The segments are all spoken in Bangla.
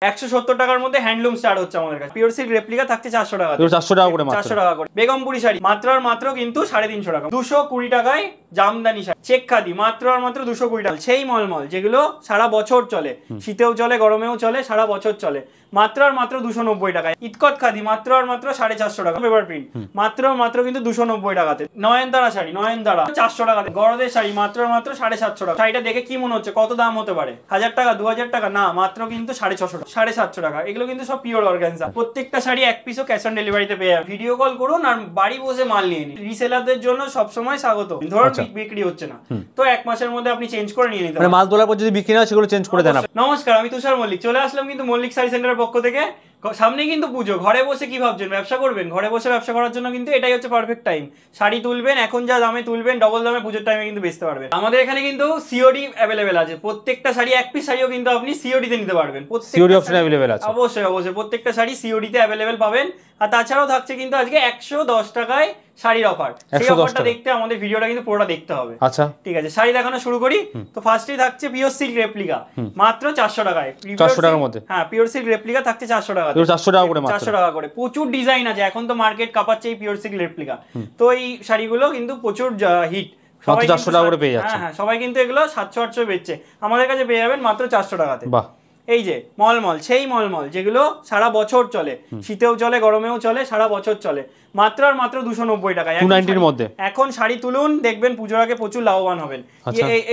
170 টাকার মধ্যে হ্যান্ডলুম স্টার্ট হচ্ছে আমাদের কাছে। পিওর সিল্ক রেপ্লিকা থাকছে 400 টাকা, 400 টাকা করে, 400 টাকা করে। বেগমপুরি শাড়ি মাত্র আর মাত্র কিন্তু 350 টাকা। 220 টাকায় জামদানি শাড়ি, চেক খাদি মাত্র আর মাত্র 220 টাকা। সেই মলমল যেগুলো সারা বছর চলে, শীতেও চলে গরমেও চলে, সারা বছর চলে, মাত্র আর মাত্র 290 টাকায়। ইতকত খাদি মাত্র আর মাত্র 450 টাকা। পেপার প্রিন্ট মাত্র আর মাত্র কিন্তু 290 টাকাতে। নয়নতারা শাড়ি, নয়নতারা 400 টাকাতে। গড়দের শাড়ি মাত্র আর মাত্র 750 টাকা। শাড়িটা দেখে কি মনে হচ্ছে কত দাম হতে পারে? 1000 টাকা 2000 টাকা না, মাত্র কিন্তু 650 টাকা, 750 টাকা। এগুলো কিন্তু সব পিওর অর্গানজা। প্রত্যেকটা শাড়ি এক পিসও ক্যাশ অন ডেলিভারিতে পেয়ে যাবে। ভিডিও কল করুন আর বাড়ি বসে মাল নিয়ে নিন। রিসেলারদের জন্য সবসময় স্বাগত। ধরুন বিক্রি হচ্ছে না তো 1 মাসের মধ্যে আপনি চেঞ্জ করে নিয়ে নিতে পারেন। মাল তোলার পর যদি বিক্রি না হয় সেগুলো চেঞ্জ করে দেন। নমস্কার, আমি তুষার মল্লিক, চলে আসলাম কিন্তু মল্লিক শাড়ি সেন্টারের পক্ষ থেকে। সামনে কিন্তু পুজো, ঘরে বসে কি ভাবছেন ব্যবসা করবেন? ঘরে বসে ব্যবসা করার জন্য কিন্তু এটাই হচ্ছে পারফেক্ট টাইম। শাড়ি তুলবেন, এখন যা দামে তুলবেন ডবল দামে পুজোর টাইমে কিন্তু বেচতে পারবেন। আমাদের এখানে কিন্তু সিওডি অ্যাভেলেবেল আছে। প্রত্যেকটা শাড়ি, এক পিস শাড়িও কিন্তু আপনি সিওডি তে নিতে পারবেন। সিওডি অপশন অ্যাভেলেবেল আছে। অবশ্যই অবশ্যই প্রত্যেকটা শাড়ি সিওডি তে অ্যাভেলেবেল পাবেন। আর তাছাড়াও থাকছে কিন্তু আজকে 110 টাকায় শাড়ির অফার। সেই অফারটা দেখতে আমাদের ভিডিওটা কিন্তু পুরোটা দেখতে হবে। আচ্ছা ঠিক আছে, শাড়ি দেখানো শুরু করি। তো ফার্স্টেই থাকছে পিওর সিল্ক রেপ্লিকা মাত্র 400 টাকায়। 400 টাকার মধ্যে, হ্যাঁ পিওর সিল্ক রেপ্লিকা থাকছে 400 টাকা, 400 টাকা করে, 400 টাকা করে। প্রচুর ডিজাইন আছে, এখন তো মার্কেট কাঁপাচ্ছে এই পিওর সিল্ক রেপ্লিকা। তো এই শাড়িগুলো কিন্তু প্রচুর হিট, সবাই 400 টাকা করে পেয়ে যাচ্ছে। হ্যাঁ, সবাই কিন্তু এগুলো 700-800 বেচছে, আমাদের কাছে পেয়ে যাবেন মাত্র 400 টাকাতে। বাহ, এই যে মলমল, সেই মলমল যেগুলো সারা বছর চলে, শীতেও চলে গরমেও চলে, সারা বছর চলে, মাত্র আর মাত্র 290 টাকায়। 290 এর মধ্যে এখন শাড়ি তুলুন, দেখবেন পুজোর আগে প্রচুর লাভবান হবেন।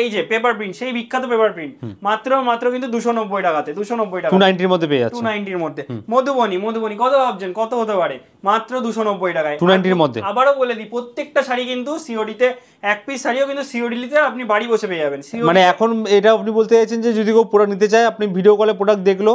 এই যে পেপার প্রিন্ট, সেই বিখ্যাত পেপার প্রিন্ট মাত্র মাত্র কিন্তু 290 টাকাতে। 290 টাকা, 290 এর মধ্যে পেয়ে যাচ্ছে। 290 এর মধ্যে। মধুবনী, মধুবনী কত ভাবছেন কত হতে পারে? মাত্র 290 টাকায়, 290 এর মধ্যে। আবারও বলে দিই, প্রত্যেকটা শাড়ি কিন্তু সিওডি তে, এক পিস শাড়িও কিন্তু সিওডি তে আপনি বাড়ি বসে পেয়ে যাবেন। মানে এখন এটা আপনি বলতে চাইছেন যে যদি কেউ প্রোডাক্ট নিতে চায়, আপনি ভিডিও কলে প্রোডাক্ট দেখলো,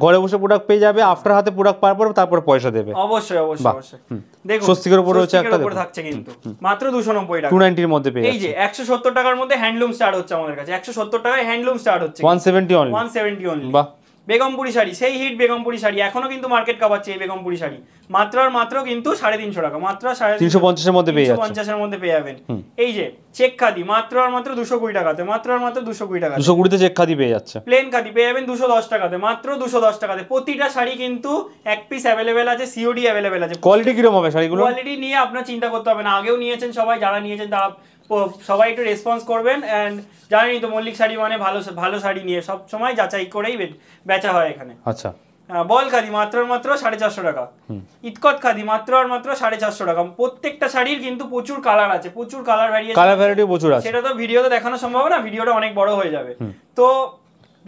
ঘরে বসে প্রোডাক্ট পেয়ে যাবে, আফটার হাতে প্রোডাক্ট পাওয়ার পর তারপর পয়সা দেবে। অবশ্যই অবশ্যই অবশ্যই। দেখুন স্বস্তিকের উপরে হচ্ছে একটা থাকছে কিন্তু মাত্র 290 টাকা, 290 এর মধ্যে পেয়ে যাচ্ছে। এই যে 170 টাকার মধ্যে হ্যান্ডলুম স্টার্ট হচ্ছে আমাদের কাছে। 170 টাকায় হ্যান্ডলুম স্টার্ট হচ্ছে, 170 অনলি, 170 অনলি। বাহ, বেগমপুরি শাড়ি, সেই হিট বেগমপুরি শাড়ি, এখনো কিন্তু মার্কেট কাঁপাচ্ছে এই বেগমপুরি শাড়ি। মাত্র আর মাত্র কিন্তু 350 টাকা, মাত্র 350 এর মধ্যে পেয়ে যাচ্ছে, 350 এর মধ্যে পেয়ে যাবেন। এই যে চেক খাদি মাত্র আর মাত্র 220 টাকাতে, মাত্র আর মাত্র 220 টাকা, 220 তে চেক খাদি পেয়ে যাচ্ছে। প্লেন খাদি পেয়ে যাবেন 210 টাকাতে, মাত্র 210 টাকাতে। প্রতিটা শাড়ি কিন্তু এক পিস অ্যাভেলেবেল আছে, সিওডি অ্যাভেলেবেল আছে। কোয়ালিটি কিরকম হবে শাড়িগুলো? কোয়ালিটি নিয়ে আপনার চিন্তা করতে হবে না, আগেও নিয়েছেন সবাই, যারা নিয়েছেন তারা সবাই একটু রেসপন্স করবেন। অ্যান্ড জানেনই তো মল্লিক শাড়ি মানে ভালো ভালো শাড়ি নিয়ে সব সময় যাচাই করেই বেচা হয় এখানে। আচ্ছা, বল খাদি মাত্র আর মাত্র 450 টাকা। ইতকত খাদি মাত্র আর মাত্র 450 টাকা। প্রত্যেকটা শাড়ির কিন্তু প্রচুর কালার আছে, প্রচুর কালার ভ্যারিয়েশন প্রচুর আছে। সেটা তো ভিডিওতে দেখানো সম্ভব না, ভিডিওটা অনেক বড় হয়ে যাবে। তো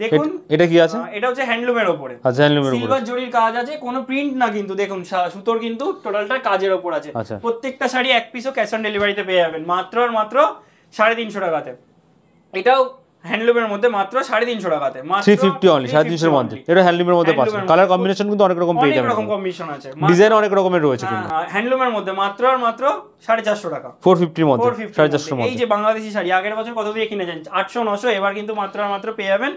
দেখুন এটা কি আছে? এটা হচ্ছে হ্যান্ডলুমের উপরে, আচ্ছা, হ্যান্ডলুমের উপরে সিলভার জরির কাজ আছে, কোনো প্রিন্ট না কিন্তু। দেখুন সুতোর কিন্তু টোটালটা কাজের উপর আছে। প্রত্যেকটা শাড়ি এক পিসও ক্যাশ অন ডেলিভারিতে পেয়ে যাবেন মাত্র আর মাত্র 350 টাকাতে। এটাও হ্যান্ডলুমের মধ্যে মাত্র 350 টাকাতে, মাত্র 350 অনলি, 350 এর মধ্যে। এটা হ্যান্ডলুমের মধ্যে পাচ্ছেন। কালার কম্বিনেশন কিন্তু অনেক রকম পেয়ে যাবেন, অনেক রকম কম্বিনেশন আছে, ডিজাইন অনেক রকমের রয়েছে কিন্তু। হ্যান্ডলুমের মধ্যে মাত্র আর মাত্র 450 টাকা, 450 এর মধ্যে, 450 এর মধ্যে। এই যে বাংলাদেশি শাড়ি আগের বছর কত দিয়ে কিনেছেন 800 900, এবার কিন্তু মাত্র আর মাত্র পেয়ে যাবেন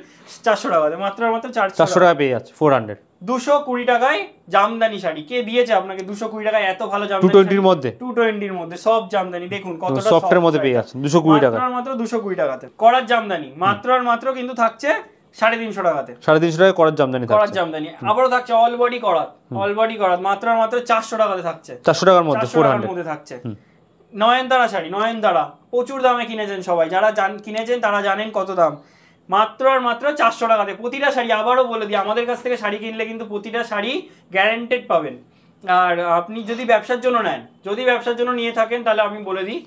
400 টাকাতে, মাত্র আর মাত্র 400 টাকা পেয়ে যাচ্ছে। 400 220 টাকায় জামদানি শাড়ি। কে দিয়েছে আপনাকে 220 টাকায় এত ভালো জামদানি? 220 এর মধ্যে, 220 এর মধ্যে সব জামদানি। দেখুন কতটা সফটের মধ্যে পেয়ে যাচ্ছে 220 টাকা, মাত্র 220 টাকাতে। করার জামদানি মাত্র আর মাত্র কিন্তু থাকছে 350 টাকাতে, 350 টাকায় করার জামদানি থাকছে। করার জামদানি আবারও থাকছে অল বডি করাত, অল বডি করাত মাত্র আর মাত্র 400 টাকাতে থাকছে, 400 টাকার মধ্যে, 400 টাকার মধ্যে থাকছে। নয়নতারা শাড়ি, নয়নতারা প্রচুর দামে কিনেছেন সবাই, যারা কিনেছেন তারা জানেন কত দাম। মাত্র আর মাত্র 400 টাকাতে প্রতিটা শাড়ি। আবারও বলে দিই, আমাদের কাছ থেকে শাড়ি কিনলে কিন্তু প্রতিটা শাড়ি গ্যারান্টেড পাবেন। আর আপনি যদি ব্যবসার জন্য নেন, যদি ব্যবসার জন্য নিয়ে থাকেন, তাহলে আমি বলে দিই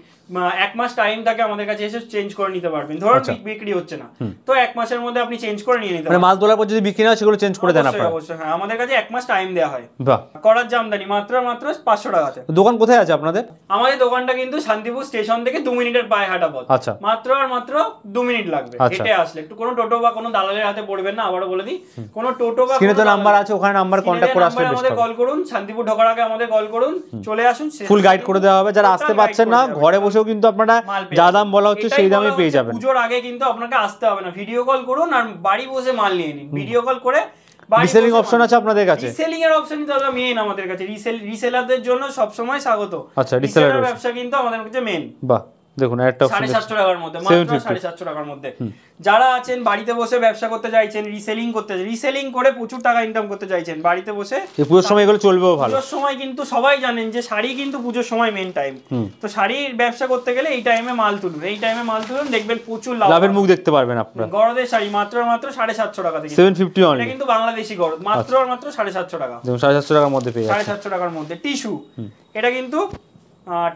1 মাস টাইম থাকে আমাদের কাছে, এসে চেঞ্জ করে নিতে পারবেন। ধরুন বিক্রি হচ্ছে না তো 1 মাসের মধ্যে আপনি চেঞ্জ করে নিয়ে নিতে পারবেন। মাল তোলার পর যদি বিক্রি না হয় সেগুলো চেঞ্জ করে দেন আপনারা? অবশ্যই, হ্যাঁ, আমাদের কাছে 1 মাস টাইম দেওয়া হয়। বাহ, করার জামদানি মাত্র আর মাত্র 500 টাকাতে। দোকান কোথায় আছে আপনাদের? আমাদের দোকানটা কিন্তু শান্তিপুর স্টেশন থেকে 2 মিনিটের পায়ে হাঁটা পথ। আচ্ছা, মাত্র আর মাত্র 2 মিনিট লাগবে হেঁটে আসলে। একটু কোনো টোটো বা কোনো দালালের হাতে পড়বেন না, আবারও বলে দিই। কোনো টোটো বা স্ক্রিনে তো নাম্বার আছে, ওখানে নাম্বার কন্টাক্ট করে আসলে আমাদের কল করুন, শান্তিপুর ঢোকার আগে আমাদের কল করুন, চলে আসুন, ফুল গাইড করে দেওয়া হবে। যারা আসতে পারছেন না, ঘরে বসেও কিন্তু আপনারা যা দাম বলা হচ্ছে সেই দামে পেয়ে যাবেন। পুজোর আগে কিন্তু আপনাকে আসতে হবে না, ভিডিও কল করুন আর বাড়ি বসে মাল নিয়ে নিন। ভিডিও কল করে রিসেলিং অপশন আছে আপনাদের কাছে? রিসেলিং এর অপশনই তো মেইন আমাদের কাছে, রিসেলারদের জন্য সব সময় স্বাগত। আচ্ছা, রিসেলার ব্যবসা কিন্তু আমাদের কাছে মেইন। বাহ, দেখুন একটা অপশন 750 টাকার মধ্যে, মাত্র 750 টাকার মধ্যে। যারা আছেন বাড়িতে বসে ব্যবসা করতে চাইছেন, রিসেলিং করতে, রিসেলিং করে প্রচুর টাকা ইনকাম করতে চাইছেন বাড়িতে বসে, এই পুজোর সময় এগুলো চলবেও ভালো। পুজোর সময় কিন্তু সবাই জানেন যে শাড়ি কিন্তু পুজোর সময় মেন টাইম, তো শাড়ির ব্যবসা করতে গেলে এই টাইমে মাল তুলুন, এই টাইমে মাল তুলুন, দেখবেন প্রচুর লাভের মুখ দেখতে পারবেন আপনারা। গরদের শাড়ি মাত্র 750 টাকা থেকে, 750 অনলি, এটা কিন্তু বাংলাদেশি গরদ, মাত্র 750 টাকা, দেখুন 750 টাকার মধ্যে পেয়ে যাচ্ছে। 750 টাকার মধ্যে টিস্যু, এটা কিন্তু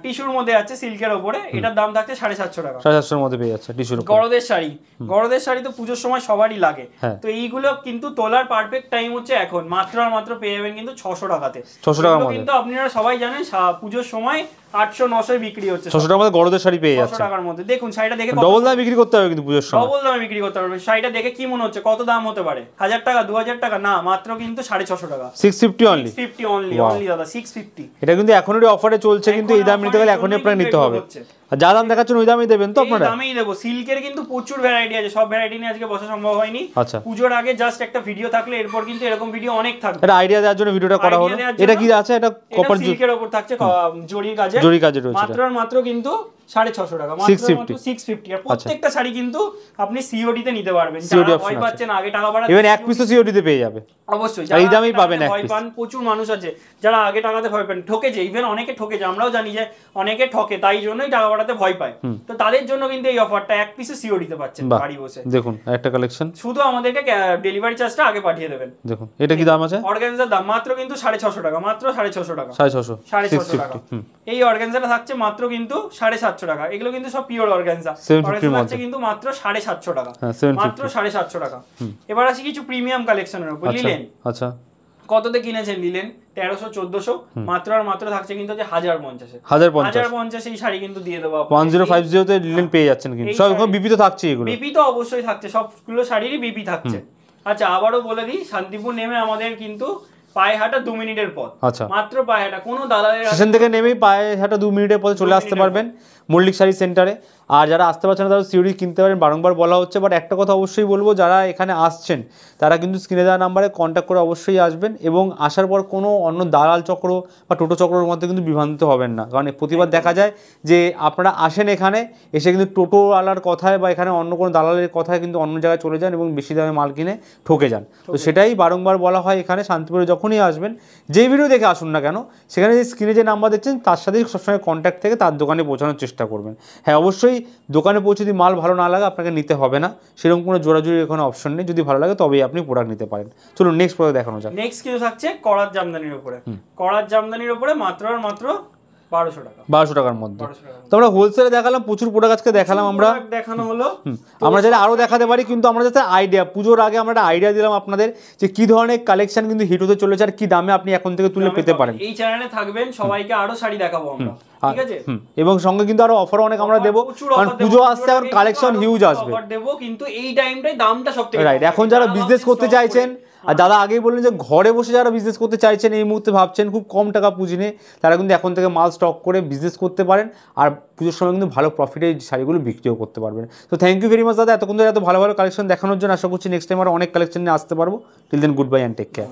টিস্যুর মধ্যে আছে সিল্কের উপরে, এটার দাম থাকছে 750 টাকা, 750 এর মধ্যে পেয়ে যাচ্ছে টিস্যুর উপর। গরদের শাড়ি, গরদের শাড়ি তো পুজোর সময় সবারই লাগে, তো এইগুলো কিন্তু তোলার পারফেক্ট টাইম হচ্ছে এখন, মাত্র আর মাত্র পেয়ে যাবেন কিন্তু 600 টাকাতে, 600 টাকার মধ্যে। কিন্তু আপনারা সবাই জানেন পুজোর সময় 800-900 বিক্রি হচ্ছে, 600 টাকার মধ্যে গরদের শাড়ি পেয়ে যাচ্ছে 600 টাকার মধ্যে। দেখুন শাড়িটা দেখে ডবল দামে বিক্রি করতে হবে কিন্তু পুজোর সময়, ডবল দামে বিক্রি করতে পারবে। শাড়িটা দেখে কি মনে হচ্ছে কত দাম হতে পারে, 1000 টাকা 2000 টাকা না, মাত্র কিন্তু 650 টাকা, 650 অনলি, 650 অনলি, অনলি দাদা 650। এটা কিন্তু এখনই অফারে চলছে, কিন্তু এই দাম নিতে গেলে এখনই আপনাকে নিতে হবে, আর যা দাম দেখাচ্ছেন ওই দামই দেবেন তো আপনারা? দামেই দেবো। সিল্কের কিন্তু প্রচুর ভ্যারাইটি আছে, সব ভ্যারাইটি নিয়ে আজকে বসা সম্ভব হয়নি। আচ্ছা, পুজোর আগে জাস্ট একটা ভিডিও থাকলে, এরপর কিন্তু এরকম ভিডিও অনেক থাকবে, এটা আইডিয়া দেওয়ার জন্য ভিডিওটা করা হলো। এটা কি আছে? এটা কপার সিল্কের উপর থাকছে, জরির কাজে, জরি কাজে রয়েছে, মাত্র আর মাত্র কিন্তু 650 টাকা, মাত্র 650। আর প্রত্যেকটা শাড়ি কিন্তু আপনি সিওডি তে নিতে পারবেন, যারা ভয় পাচ্ছেন আগে টাকা বাড়াতে, ইভেন এক পিসও সিওডি তে পেয়ে যাবে অবশ্যই, এই দামেই পাবেন এক পিস। প্রচুর মানুষ আছে যারা আগে টাকাতে ভয় পান, ঠকেছে, ইভেন অনেকে ঠকেছে, আমরাও জানি যে অনেকে ঠকে, তাই জন্যই টাকা বাড়াতে ভয় পায়, তো তাদের জন্য কিন্তু এই অফারটা, এক পিসে সিওডি তে পাচ্ছেন বাড়ি বসে। দেখুন একটা কালেকশন, শুধু আমাদেরকে ডেলিভারি চার্জটা আগে পাঠিয়ে দেবেন। দেখুন এটা কি দাম আছে? অর্গানজার দাম মাত্র কিন্তু 650 টাকা, মাত্র 650 টাকা, 650 টাকা। এই অর্গানজাটা থাকছে মাত্র কিন্তু 750 টাকা, এগুলো কিন্তু সব পিওর অর্গানজা, থাকছে কিন্তু মাত্র 750 টাকা, মাত্র 750 টাকা। এবার আসি কিছু প্রিমিয়াম কালেকশনের উপর। লিলেন, আচ্ছা কততে কিনেছেন লিলেন? 1300-1400, মাত্র আর মাত্র থাকছে কিন্তু 1050-এ, 1050 এই শাড়ি কিন্তু দিয়ে দেবো। 1050 তে লিলেন পেয়ে যাচ্ছেন, কিন্তু সব এখন বিপি তো থাকছে, এগুলো বিপি তো অবশ্যই থাকছে, সবগুলো শাড়িরই বিপি থাকছে। আচ্ছা আবারও বলে দিই, শান্তিপুর নেমে আমাদের কিন্তু পায়ে হাঁটা 2 মিনিটের পথ, আচ্ছা মাত্র পায়ে হাঁটা, কোনো দালালের স্টেশন থেকে নেমেই পায়ে হাঁটা 2 মিনিটের পথে চলে আসতে পারবেন মল্লিক শাড়ি সেন্টারে। আর যারা আসতে পারছেন না তারা সিওডি কিনতে পারেন, বারংবার বলা হচ্ছে। বাট একটা কথা অবশ্যই বলবো, যারা এখানে আসছেন তারা কিন্তু স্ক্রিনে দেওয়া নাম্বারে কন্ট্যাক্ট করে অবশ্যই আসবেন, এবং আসার পর কোনো অন্য দালাল চক্র বা টোটো চক্রের মধ্যে কিন্তু বিভ্রান্ত হবেন না। কারণ প্রতিবার দেখা যায় যে আপনারা আসেন এখানে এসে কিন্তু টোটোওয়ালার কথায় বা এখানে অন্য কোনো দালালের কথায় কিন্তু অন্য জায়গায় চলে যান এবং বেশি দামে মাল কিনে ঠকে যান। তো সেটাই বারংবার বলা হয়, এখানে শান্তিপুরে যখনই আসবেন, যেই ভিডিও দেখে আসুন না কেন, সেখানে যে স্ক্রিনে যে নাম্বার দেখছেন তার সাথেই সবসময় কন্ট্যাক্ট থেকে তার দোকানে পৌঁছানোর চেষ্টা করবেন। হ্যাঁ অবশ্যই দোকানে পৌঁছে যদি মাল ভালো না লাগে আপনাকে নিতে হবে না, সেরকম কোনো জোরাজুরি এখানে অপশন নেই, যদি ভালো লাগে তবেই আপনি প্রোডাক্ট নিতে পারেন। চলুন নেক্সট প্রোডাক্ট দেখানো যাক। নেক্সট কিছু থাকছে করাত জামদানির উপরে, করাত জামদানির উপরে মাত্র আর মাত্র 1200 টাকা, 1200 টাকার মধ্যে। তো আমরা হোলসেলে দেখালাম, প্রচুর প্রোডাক্ট আজকে দেখালাম, আমরা দেখানো হলো, আমরা চাইলে আরও দেখাতে পারি, কিন্তু আমরা যাতে আইডিয়া, পুজোর আগে আমরা একটা আইডিয়া দিলাম আপনাদের যে কি ধরনের কালেকশন কিন্তু হিট হতে চলেছে আর কি দামে আপনি এখন থেকে তুলে পেতে পারেন। এই চ্যানেলে থাকবেন, সবাইকে আরো শাড়ি দেখাবো আমরা, ঠিক আছে, এবং সঙ্গে কিন্তু আরো অফার অনেক আমরা দেবো, কারণ পুজো আসছে, এখন কালেকশন হিউজ আসবে, অফার দেবো, কিন্তু এই টাইমটাই দামটা সবথেকে রাইট। এখন যারা বিজনেস করতে চাইছেন, আর দাদা আগেই বললেন যে ঘরে বসে যারা বিজনেস করতে চাইছেন, এই মুহূর্তে ভাবছেন খুব কম টাকা পুঁজি নিয়ে, তারা কিন্তু এখন থেকে মাল স্টক করে বিজনেস করতে পারেন, আর পুজোর সময় কিন্তু ভালো প্রফিটে এই শাড়িগুলো বিক্রিও করতে পারবেন। তো থ্যাংক ইউ ভেরি মাচ দাদা, এতক্ষণ ধরে এত ভালো ভালো কালেকশন দেখানোর জন্য। আশা করছি নেক্সট টাইম আরও অনেক কালেকশন নিয়ে আসতে পারবো। Till then good bye and take care.